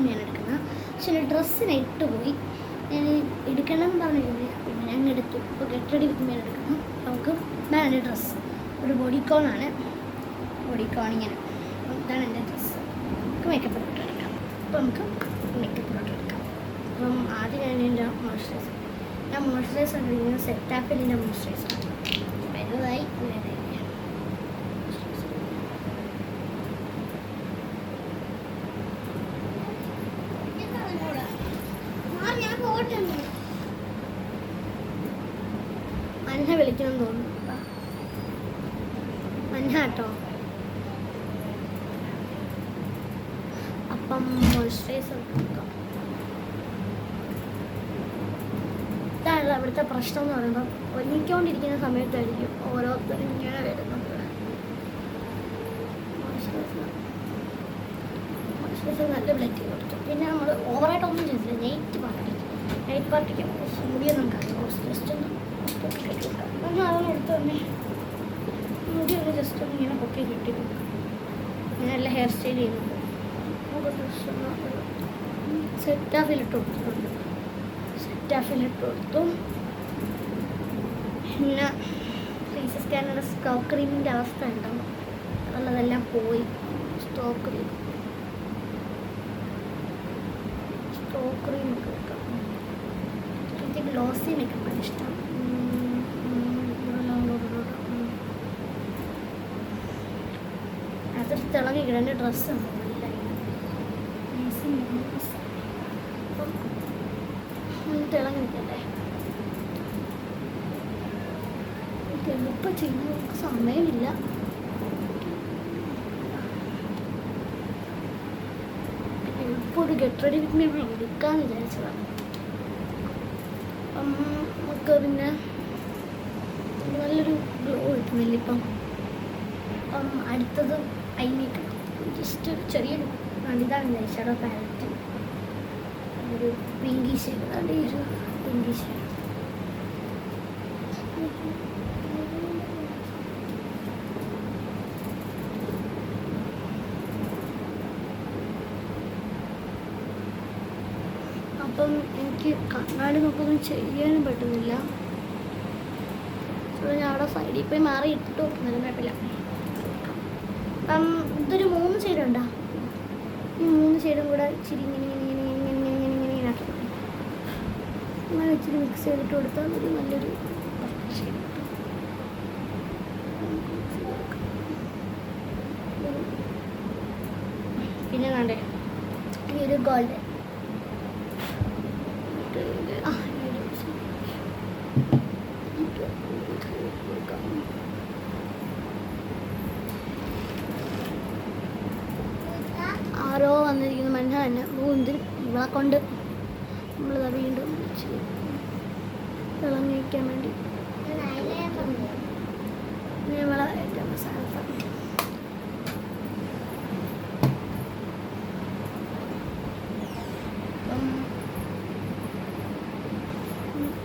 ഞാൻ എടുക്കുന്നത്. പക്ഷേ ഡ്രസ്സിന് ഇട്ടുപോയി. ഞാൻ എടുക്കണം എന്ന് പറഞ്ഞില്ല, പിന്നെ ഞാൻ എടുത്തു. ഇപ്പോൾ ഗെറ്റ് റെഡി വിത്ത് മീ എടുക്കുന്നു. നമുക്ക് ഇതാണ് എൻ്റെ ഡ്രസ്സ്, ഒരു ബോഡിക്കോണാണ്. ബോഡിക്കോൺ ഇങ്ങനെ. ഇതാണ് എൻ്റെ ഡ്രസ്സ്. നമുക്ക് മേക്കപ്പ് ഇട്ട് എടുക്കാം. അപ്പോൾ നമുക്ക് മേക്കപ്പ് ഇട്ട് എടുക്കാം. അപ്പം ആദ്യം ഞാൻ എൻ്റെ മോയ്സ്ചറൈസർ ഇട്ടിരിക്കുന്നത് സെറ്റാഫിലിൻ്റെ മോയ്സ്ചറൈസർ വലുതായി വലുതായി. മഞ്ഞ വിളിക്കണം തോന്നുന്നു. മഞ്ഞ കേട്ടോ. അപ്പം മോയ്സ്ചറൈസർ കൊടുക്കാം. ഇതാണ് അവിടുത്തെ പ്രശ്നം എന്ന് പറയുമ്പോൾ ഒരുങ്ങിക്കൊണ്ടിരിക്കുന്ന സമയത്തായിരിക്കും ഓരോരുത്തരും ഇങ്ങനെ വരുന്നത്. മോയ്സ്ചറൈസർ നല്ല ബ്ലെൻഡ് ചെയ്ത് കൊടുത്തു. പിന്നെ നമ്മൾ ഓവറായിട്ടൊന്നും ചെയ്തില്ല. നൈറ്റ് പാർട്ടിക്ക് മുടിയൊന്നും കാണും. ജസ്റ്റ് ഒന്ന് പൊക്കി കെട്ടി കൊടുക്കാം. ഒന്ന് അതൊന്നും എടുത്ത് തന്നെ മുടി ഒന്ന് ജസ്റ്റ് ഒന്ന് ഇങ്ങനെ പൊക്കി കെട്ടി കൊടുക്കാം. അങ്ങനെയല്ല ഹെയർ സ്റ്റൈൽ ചെയ്യുന്നുണ്ട്. നമുക്ക് ജസ്റ്റ് ഒന്ന് സെറ്റാഫിലിട്ട് കൊടുത്തിട്ടുണ്ട്. സെറ്റാഫിലിട്ട് കൊടുത്തു. പിന്നെ ഫേസ് സ്കാനറുടെ സ്റ്റോക്ക് ക്രീമിൻ്റെ അവസ്ഥ ഉണ്ടാവും. അതുള്ളതെല്ലാം പോയി. സ്റ്റോക്ക് ക്രീം ഒക്കെ വെക്കാം. എനിക്ക് ഗ്ലോസി മേക്കപ്പാണ് ഇഷ്ടം. അതൊരു തിളങ്ങി കിടന്ന ഡ്രസ്സാണ്. അപ്പം തിളങ്ങി നിൽക്കണ്ടേ. എളുപ്പം ചെയ്യുന്ന നമുക്ക് സമയമില്ല. എളുപ്പം ഒരു ഗെറ്റ് റെഡി വിത്ത് മീ എടുക്കാമെന്ന് വിചാരിച്ചതാണ്. അപ്പം നമുക്ക് പിന്നെ നല്ലൊരു ഗ്ലോ കിട്ടുന്നില്ല ഇപ്പം. അടുത്തത് ഐ മേക്കപ്പ്. ജസ്റ്റ് ചെറിയൊരു ഇതാണ് ഐഷാഡോ പാലറ്റ്. ഒരു പിങ്കി ഷെയ്ഡ്. അതാണ് ഈ ഒരു പിങ്കി ഷെയ്ഡ്. അപ്പം എനിക്ക് കണ്ണാടി നോക്കൊന്നും ചെയ്യാനും പറ്റുന്നില്ല. ഞാൻ അവിടെ സൈഡിൽ പോയി മാറി ഇട്ടിട്ട് നോക്കുന്നില്ല, കുഴപ്പമില്ല. അപ്പം ഇതൊരു 3 ഷെയ്ഡുണ്ടോ? ഈ 3 ഷെയ്ഡും കൂടെ ഇച്ചിരി ഇങ്ങനെ ആക്കി അങ്ങനെ ഇച്ചിരി മിക്സ് ചെയ്തിട്ട് കൊടുത്താൽ ഒരു നല്ലൊരു ഷെയ്ഡ്. പിന്നെ വേണ്ടേ ഈ ഒരു ഗോൾഡ്. ആരോ വന്നിരിക്കുന്ന മഞ്ഞ തന്നെ എന്തിന് ഇവളെ കൊണ്ട് നമ്മളിതാ വീണ്ടും തിളങ്ങിക്കാൻ വേണ്ടി ഇവളെ ഏറ്റവും അവസാനത്താണ്.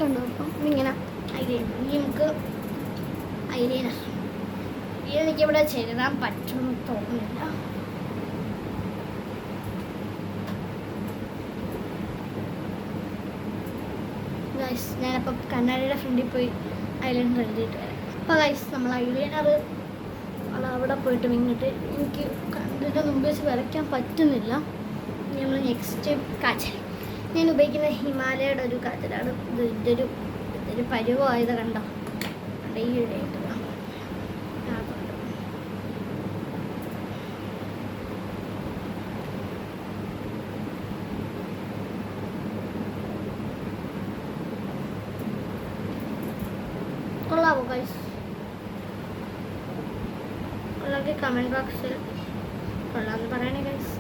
കണ്ടോ അപ്പം ഇങ്ങനെ ഐലൈനർ. ഇനി നമുക്ക് ഐലൈനർ എനിക്കിവിടെ ചെരുതാൻ പറ്റുമെന്ന് തോന്നുന്നില്ല. ഞാനപ്പം കണ്ണാടിയുടെ ഫ്രണ്ടിൽ പോയി ഐലൈനർ എഴുതിയിട്ട് വരാം. അപ്പോൾ ഗൈസ് നമ്മൾ ഐലൈനർ അവിടെ പോയിട്ട് ഇങ്ങോട്ട് എനിക്ക് കണ്ണിൻ്റെ മുമ്പ് വെച്ച് വരയ്ക്കാൻ പറ്റുന്നില്ല. നമ്മൾ നെക്സ്റ്റ് കാജൽ ഞാൻ ഉപയോഗിക്കുന്ന ഹിമാലയയുടെ ഒരു കാജലാണ്. ഇതൊരു പരുവമായത് കണ്ടോ. ഈ ഇഴയിട്ട് കൊള്ളാവോ ഗൈസ്? കൊള്ളാമെങ്കിൽ കമൻറ്റ് ബോക്സിൽ കൊള്ളാമെന്ന് പറയണേ ഗൈസ്.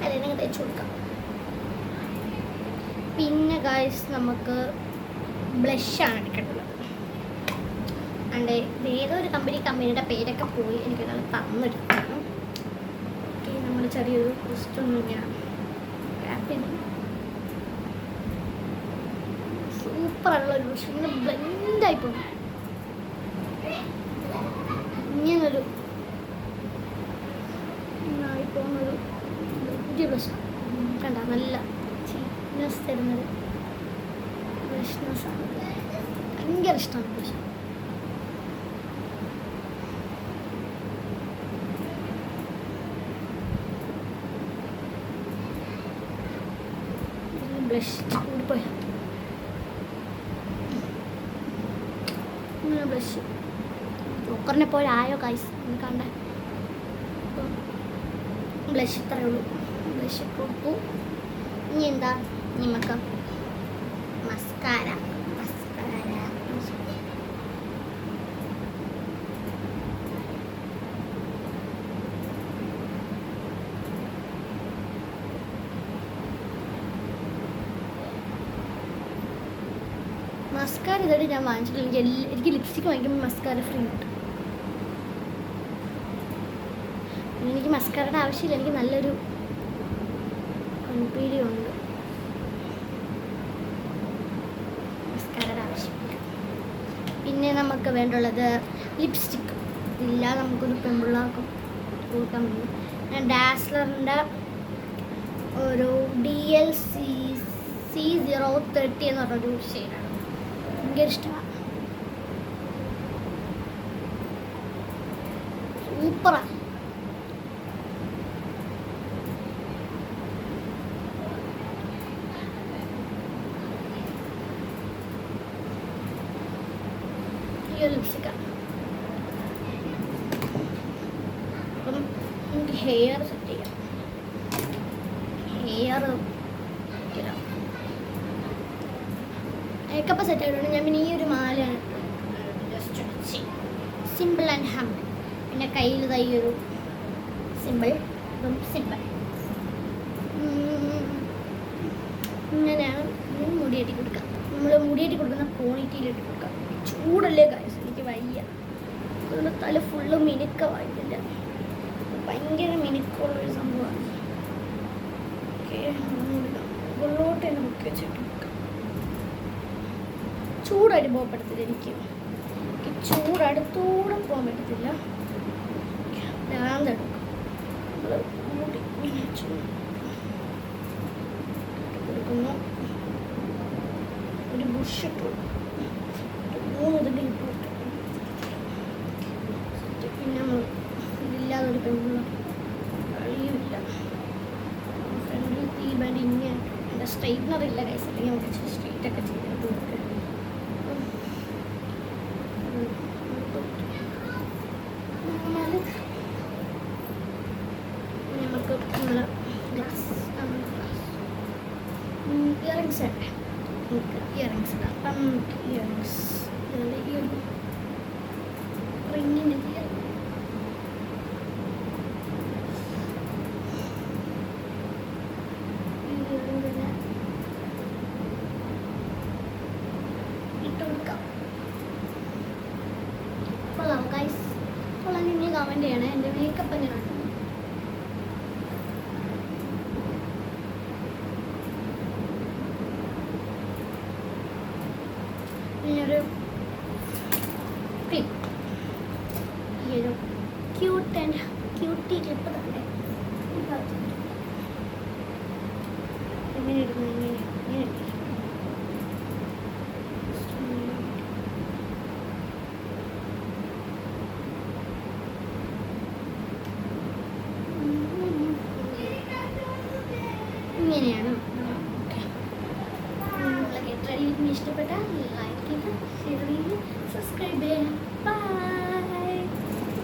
അല്ലെങ്കിൽ തേച്ച് കൊടുക്കാം. പിന്നെ ഗൈസ് നമുക്ക് ബ്ലഷാണ് എടുക്കേണ്ടത്. അണ്ട് ഏതൊരു കമ്പനിയുടെ പേരൊക്കെ പോയി എനിക്ക് നല്ല തന്നെടുക്കണം. ഓക്കെ, നമ്മൾ ചെറിയൊരു ക്രിസ്റ്റൊന്നും ഇങ്ങനെ സൂപ്പറുള്ളൊരു ബ്ലഷ് ഇങ്ങനെ ബ്ലെൻഡായി പോകും. ഇങ്ങനൊരു ക്വാളിറ്റി ബ്ലഷ് കണ്ട നല്ല ചീറ്റ്നെസ് തരുന്നത് ഫ്രഷ്നെസ്സാണ്. ഭയങ്കര ഇഷ്ടമാണ് ബ്ലഷ്. ബ്ലഷ് കൂടിപ്പോയി. ഇങ്ങനെ ബ്ലഷ് ജോക്കറിനെ പോലെ ആയോ ഗൈസ് കണ്ട. ബ്ലഷ് ഇത്രയേ ഉള്ളൂ. ബ്ലഷ് കൊടുത്തു. ഇനി എന്താ നമുക്ക് മസ്കാര. മസ്കാര ഇതായിട്ട് ഞാൻ വാങ്ങിച്ചിട്ടില്ല. എനിക്ക് ലിപ്സ്റ്റിക്ക് വാങ്ങിക്കുമ്പോൾ മസ്കാര ഫ്രീ കിട്ടും. എനിക്ക് മസ്കാരയുടെ ആവശ്യമില്ല. എനിക്ക് നല്ലൊരു കൺപീരിയം ഉണ്ട്. മസ്കാരയുടെ ആവശ്യമില്ല. പിന്നെ നമുക്ക് വേണ്ടുള്ളത് ലിപ്സ്റ്റിക്ക്. ഇല്ലാതെ നമുക്കൊരു പെൺപിള്ളാർക്കും കൂട്ടാൻ പറ്റും. ഞാൻ ഡാസ്ലറിൻ്റെ ഒരു DLC030 എന്ന് പറഞ്ഞൊരു ഷെയ്ഡാണ്. ഭയങ്കര ഇഷ്ടമാണ്. സൂപ്പറാണ്. ഈ ഒരു ലിപ്സ്റ്റിക്കാണ്. അപ്പം നമുക്ക് ഹെയർ സെറ്റ് ചെയ്യാം. ഹെയർ മേക്കപ്പ് സെറ്റ് ആയിട്ടുണ്ട്. ഞാൻ പിന്നെ ഈ ഒരു മാലയാണ് ജസ്റ്റ് സിമ്പിൾ ആൻഡ് ഹംബിൾ. പിന്നെ കയ്യിൽ തൈ ഒരു സിമ്പിൾ സിമ്പിൾ. ഇങ്ങനെയാണ് മുടിയേറ്റി കൊടുക്കുക. നമ്മൾ മുടിയേറ്റി കൊടുക്കുന്ന ക്വാണ്ടിറ്റിയിലിട്ട് കൊടുക്കുക. ചൂടല്ലേ കാര്യം എനിക്ക് വയ്യ. അതുകൊണ്ട് തല ഫുള്ള് മിനുക്കമായിട്ടില്ല. ഭയങ്കര മിനുക്കമുള്ളൊരു സംഭവമാണ്. ഓക്കെ ഉള്ളോട്ട് തന്നെ മുക്കി വെച്ചിട്ട് ചൂടായിട്ട് പോകാൻ പറ്റത്തില്ല. എനിക്ക് ചൂടടുത്തൂടെ പോകാൻ പറ്റത്തില്ല. ഭ്രാന്തെടുക്കും. നമ്മൾ മുടി ഇങ്ങനെ കൊടുക്കുന്നു. ഒരു ബുഷ് ഇട്ടു 3 ഇതൊക്കെ ഇട്ടു. പിന്നെ നമ്മൾ ഇതില്ലാതെ ഒരു പെണ്ണുള്ള കഴിയില്ല. ഫ്രണ്ടിൽ ഈ ബാൻഡ് ഇങ്ങനെ എൻ്റെ സ്ട്രെയിറ്റ്നർ ഇല്ല കൈസ്. അല്ലെങ്കിൽ നമുക്ക് സ്ട്രെയിറ്റ് ഒക്കെ ചെയ്തിട്ട് കൊടുക്കുക. നമുക്ക് നമ്മൾ ഇയറിങ്സ് ഉണ്ട്. ഇയറിങ്സ് ഇടാം. അപ്പം ഇയറിങ്സ് ഈ ഒരു റിങ്ങിൻ്റെ ഇട്ട് കൊടുക്കാം. കൊള്ളാം ഗൈസ്. കൊള്ളാം. നിങ്ങൾ കമൻറ്റ് ചെയ്യണേ എൻ്റെ മേക്കപ്പ് എങ്ങനെയാണ്. ഇനിയൊരു ക്ലിപ്പ്. ഈ ഒരു ക്യൂട്ടി ക്ലിപ്പ് തന്നെ എങ്ങനെ എടുക്കുന്നു. ഇങ്ങനെ ഇങ്ങനെയാണ്. നിങ്ങൾക്ക് ഇഷ്ടപ്പെട്ടാൽ ലൈക്ക്